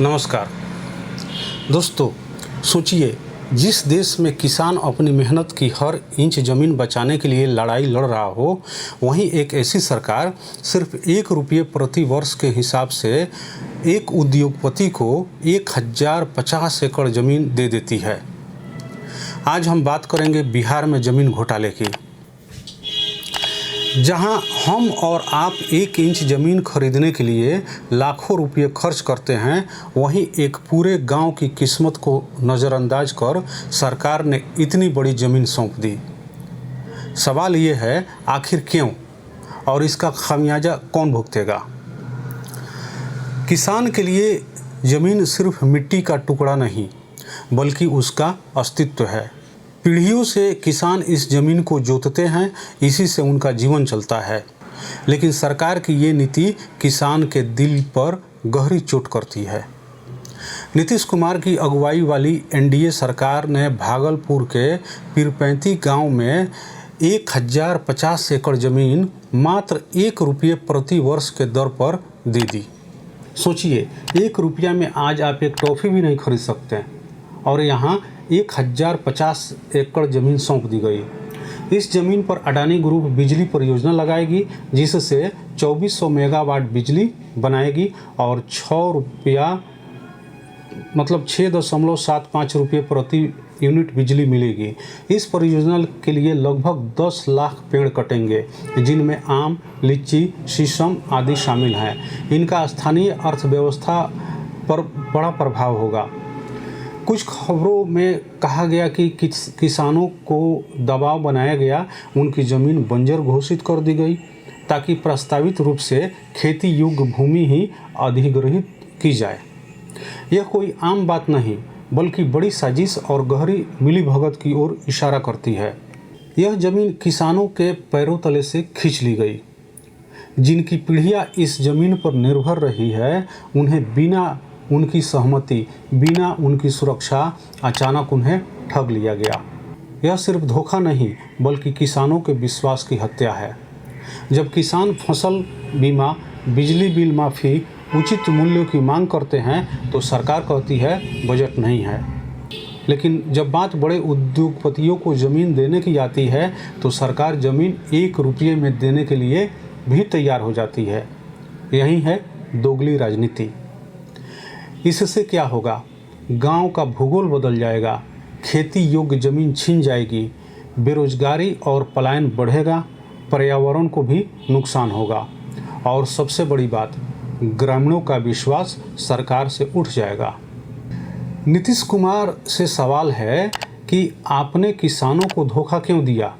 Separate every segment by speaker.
Speaker 1: नमस्कार दोस्तों, सोचिए जिस देश में किसान अपनी मेहनत की हर इंच ज़मीन बचाने के लिए लड़ाई लड़ रहा हो, वहीं एक ऐसी सरकार सिर्फ 1 रुपये प्रति वर्ष के हिसाब से एक उद्योगपति को 1050 एकड़ ज़मीन दे देती है। आज हम बात करेंगे बिहार में ज़मीन घोटाले की, जहां हम और आप 1 इंच ज़मीन खरीदने के लिए लाखों रुपये खर्च करते हैं, वहीं एक पूरे गांव की किस्मत को नज़रअंदाज कर सरकार ने इतनी बड़ी ज़मीन सौंप दी। सवाल ये है, आखिर क्यों और इसका खामियाजा कौन भुगतेगा? किसान के लिए ज़मीन सिर्फ मिट्टी का टुकड़ा नहीं, बल्कि उसका अस्तित्व है। पीढ़ियों से किसान इस ज़मीन को जोतते हैं, इसी से उनका जीवन चलता है। लेकिन सरकार की ये नीति किसान के दिल पर गहरी चोट करती है। नीतीश कुमार की अगुवाई वाली एनडीए सरकार ने भागलपुर के पीरपैंती गांव में 1050 एकड़ ज़मीन मात्र 1 रुपये प्रति वर्ष के दर पर दे दी। सोचिए, 1 रुपया में आज आप एक टॉफ़ी भी नहीं खरीद सकते, और यहाँ 1050 एकड़ ज़मीन सौंप दी गई। इस ज़मीन पर अडानी ग्रुप बिजली परियोजना लगाएगी, जिससे 2400 मेगावाट बिजली बनाएगी और 6.75 रुपये प्रति यूनिट बिजली मिलेगी। इस परियोजना के लिए लगभग 10 लाख पेड़ कटेंगे, जिनमें आम, लीची, शीशम आदि शामिल हैं। इनका स्थानीय अर्थव्यवस्था पर बड़ा प्रभाव होगा। कुछ खबरों में कहा गया कि किसानों को दबाव बनाया गया, उनकी ज़मीन बंजर घोषित कर दी गई, ताकि प्रस्तावित रूप से खेती योग्य भूमि ही अधिग्रहित की जाए। यह कोई आम बात नहीं, बल्कि बड़ी साजिश और गहरी मिलीभगत की ओर इशारा करती है। यह ज़मीन किसानों के पैरों तले से खींच ली गई। जिनकी पीढ़ियाँ इस ज़मीन पर निर्भर रही है, उन्हें बिना उनकी सहमति, बिना उनकी सुरक्षा अचानक उन्हें ठग लिया गया। यह सिर्फ धोखा नहीं, बल्कि किसानों के विश्वास की हत्या है। जब किसान फसल बीमा, बिजली बिल माफ़ी, उचित मूल्यों की मांग करते हैं, तो सरकार कहती है बजट नहीं है। लेकिन जब बात बड़े उद्योगपतियों को ज़मीन देने की आती है, तो सरकार ज़मीन 1 रुपये में देने के लिए भी तैयार हो जाती है। यही है दोगली राजनीति। इससे क्या होगा? गांव का भूगोल बदल जाएगा, खेती योग्य ज़मीन छीन जाएगी, बेरोजगारी और पलायन बढ़ेगा, पर्यावरण को भी नुकसान होगा, और सबसे बड़ी बात, ग्रामीणों का विश्वास सरकार से उठ जाएगा। नीतीश कुमार से सवाल है कि आपने किसानों को धोखा क्यों दिया?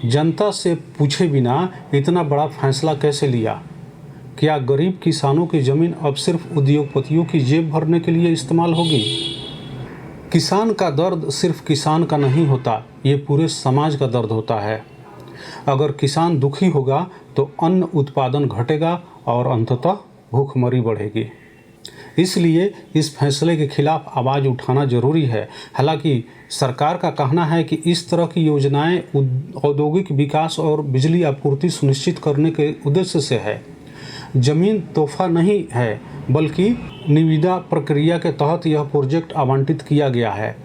Speaker 1: जनता से पूछे बिना इतना बड़ा फैसला कैसे लिया? क्या गरीब किसानों की ज़मीन अब सिर्फ उद्योगपतियों की जेब भरने के लिए इस्तेमाल होगी? किसान का दर्द सिर्फ किसान का नहीं होता, ये पूरे समाज का दर्द होता है। अगर किसान दुखी होगा तो अन्न उत्पादन घटेगा और अंततः भूखमरी बढ़ेगी। इसलिए इस फैसले के खिलाफ आवाज़ उठाना जरूरी है। हालांकि सरकार का कहना है कि इस तरह की योजनाएं औद्योगिक विकास और बिजली आपूर्ति सुनिश्चित करने के उद्देश्य से है। ज़मीन तोहफा नहीं है, बल्कि निविदा प्रक्रिया के तहत यह प्रोजेक्ट आवंटित किया गया है।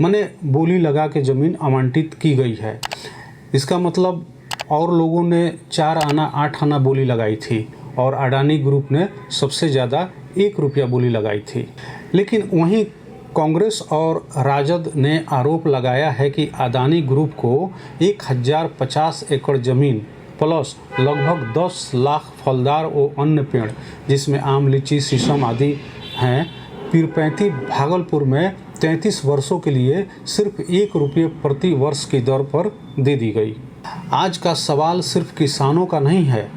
Speaker 1: मैंने बोली लगा के ज़मीन आवंटित की गई है। इसका मतलब और लोगों ने 4 आना 8 आना बोली लगाई थी, और अडानी ग्रुप ने सबसे ज़्यादा 1 रुपया बोली लगाई थी। लेकिन वहीं कांग्रेस और राजद ने आरोप लगाया है कि अडानी ग्रुप को 1050 एकड़ ज़मीन प्लस लगभग 10 लाख फलदार और अन्य पेड़, जिसमें आम, लीची, शीशम आदि हैं, पीरपैंती भागलपुर में 33 वर्षों के लिए सिर्फ 1 रुपये प्रति वर्ष की दर पर दे दी गई। आज का सवाल सिर्फ किसानों का नहीं है,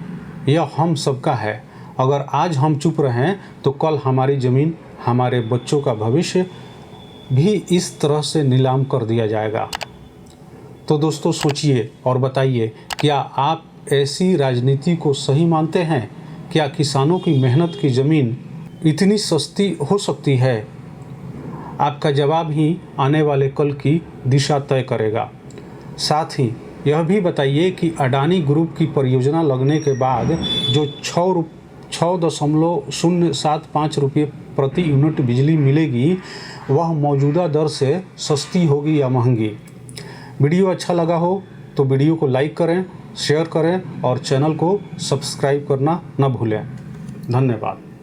Speaker 1: यह हम सबका है। अगर आज हम चुप रहें, तो कल हमारी ज़मीन, हमारे बच्चों का भविष्य भी इस तरह से नीलाम कर दिया जाएगा। तो दोस्तों, सोचिए और बताइए, क्या आप ऐसी राजनीति को सही मानते हैं? क्या किसानों की मेहनत की ज़मीन इतनी सस्ती हो सकती है? आपका जवाब ही आने वाले कल की दिशा तय करेगा। साथ ही यह भी बताइए कि अडानी ग्रुप की परियोजना लगने के बाद जो 6.075 रुपये प्रति यूनिट बिजली मिलेगी, वह मौजूदा दर से सस्ती होगी या महंगी। वीडियो अच्छा लगा हो तो वीडियो को लाइक करें, शेयर करें और चैनल को सब्सक्राइब करना न भूलें। धन्यवाद।